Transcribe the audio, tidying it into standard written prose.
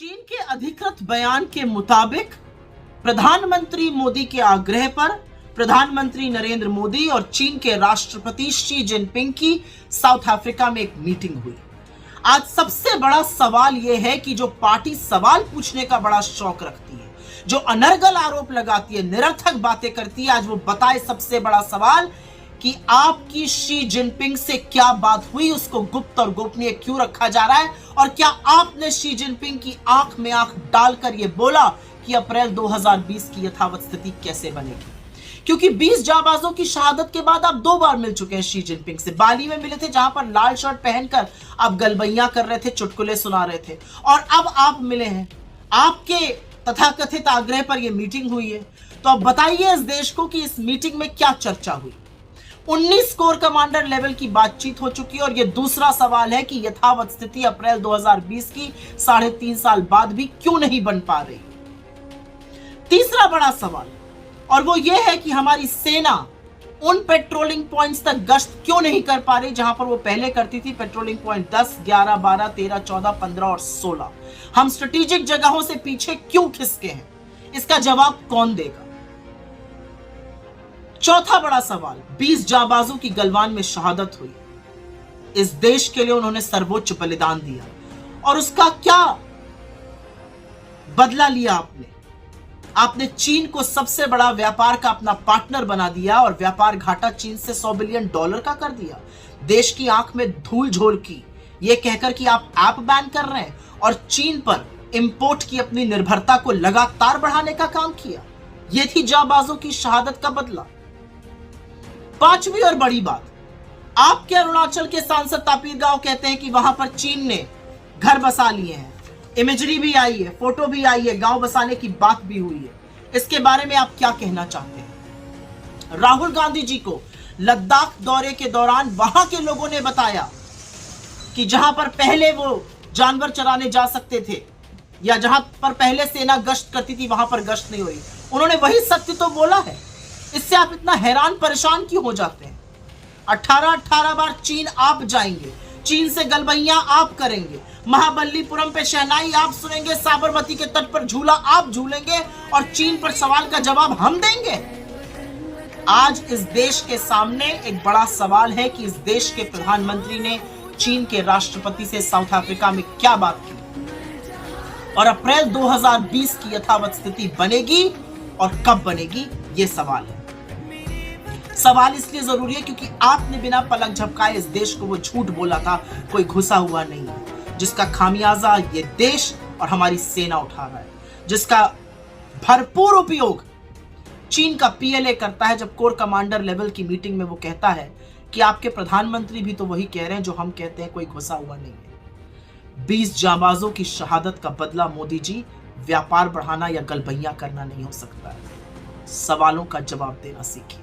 चीन के अधिकृत बयान के मुताबिक प्रधानमंत्री मोदी के आग्रह पर प्रधानमंत्री नरेंद्र मोदी और चीन के राष्ट्रपति शी जिनपिंग की साउथ अफ्रीका में एक मीटिंग हुई। आज सबसे बड़ा सवाल यह है कि जो पार्टी सवाल पूछने का बड़ा शौक रखती है, जो अनर्गल आरोप लगाती है, निरर्थक बातें करती है, आज वो बताए सबसे बड़ा सवाल कि आपकी शी जिनपिंग से क्या बात हुई, उसको गुप्त और गोपनीय क्यों रखा जा रहा है, और क्या आपने शी जिनपिंग की आंख में आंख डालकर यह बोला कि अप्रैल 2020 की यथावत स्थिति कैसे बनेगी। क्योंकि 20 जाबाजों की शहादत के बाद आप 2 बार मिल चुके हैं शी जिनपिंग से। बाली में मिले थे जहां पर लाल शर्ट पहनकर आप गलबैया कर रहे थे, चुटकुले सुना रहे थे, और अब आप मिले हैं, आपके तथाकथित आग्रह पर यह मीटिंग हुई है। तो अब बताइए इस देश को कि इस मीटिंग में क्या चर्चा हुई। 19 कोर कमांडर लेवल की बातचीत हो चुकी है, और यह दूसरा सवाल है कि यथावत स्थिति अप्रैल 2020 की 3.5 साल बाद भी क्यों नहीं बन पा रही। तीसरा बड़ा सवाल, और वो ये है कि हमारी सेना उन पेट्रोलिंग पॉइंट्स तक गश्त क्यों नहीं कर पा रही जहां पर वो पहले करती थी। पेट्रोलिंग पॉइंट 10, 11, 12, 13, 14, 15 और 16। हम स्ट्रेटेजिक जगहों से पीछे क्यों खिसके हैं, इसका जवाब कौन देगा। चौथा बड़ा सवाल, 20 जाबाजों की गलवान में शहादत हुई। इस देश के लिए उन्होंने सर्वोच्च बलिदान दिया, और उसका क्या बदला लिया आपने चीन को सबसे बड़ा व्यापार का अपना पार्टनर बना दिया, और व्यापार घाटा चीन से $100 बिलियन का कर दिया। देश की आंख में धूल झोल की, यह कहकर कि आप ऐप बैन कर रहे हैं, और चीन पर इंपोर्ट की अपनी निर्भरता को लगातार बढ़ाने का काम किया। यह थी जाबाजों की शहादत का बदला। पांचवी और बड़ी बात, आपके अरुणाचल के सांसद तापिर गाव कहते हैं कि वहां पर चीन ने घर बसा लिए हैं। इमेजरी भी आई है, फोटो भी आई है, गांव बसाने की बात भी हुई है। इसके बारे में आप क्या कहना चाहते हैं। राहुल गांधी जी को लद्दाख दौरे के दौरान वहां के लोगों ने बताया कि जहां पर पहले वो जानवर चराने जा सकते थे, या जहां पर पहले सेना गश्त करती थी, वहां पर गश्त नहीं हुई। उन्होंने वही सत्य तो बोला है। इससे आप इतना हैरान परेशान क्यों हो जाते हैं। 18 बार चीन आप जाएंगे, चीन से गलबैया आप करेंगे, महाबलीपुरम पे शहनाई आप सुनेंगे, साबरमती के तट पर झूला आप झूलेंगे, और चीन पर सवाल का जवाब हम देंगे। आज इस देश के सामने एक बड़ा सवाल है कि इस देश के प्रधानमंत्री ने चीन के राष्ट्रपति से साउथ अफ्रीका में क्या बात की, और अप्रैल 2020 की यथावत स्थिति बनेगी और कब बनेगी, यह सवाल है। सवाल इसलिए जरूरी है क्योंकि आपने बिना पलक झपकाए इस देश को वो झूठ बोला था, कोई घुसा हुआ नहीं है, जिसका खामियाजा ये देश और हमारी सेना उठा रहा है, जिसका भरपूर उपयोग चीन का पीएलए करता है। जब कोर कमांडर लेवल की मीटिंग में वो कहता है कि आपके प्रधानमंत्री भी तो वही कह रहे हैं जो हम कहते हैं, कोई घुसा हुआ नहीं है। 20 जाबाजों की शहादत का बदला मोदी जी व्यापार बढ़ाना या गलबैया करना नहीं हो सकता है। सवालों का जवाब देना सीखिए।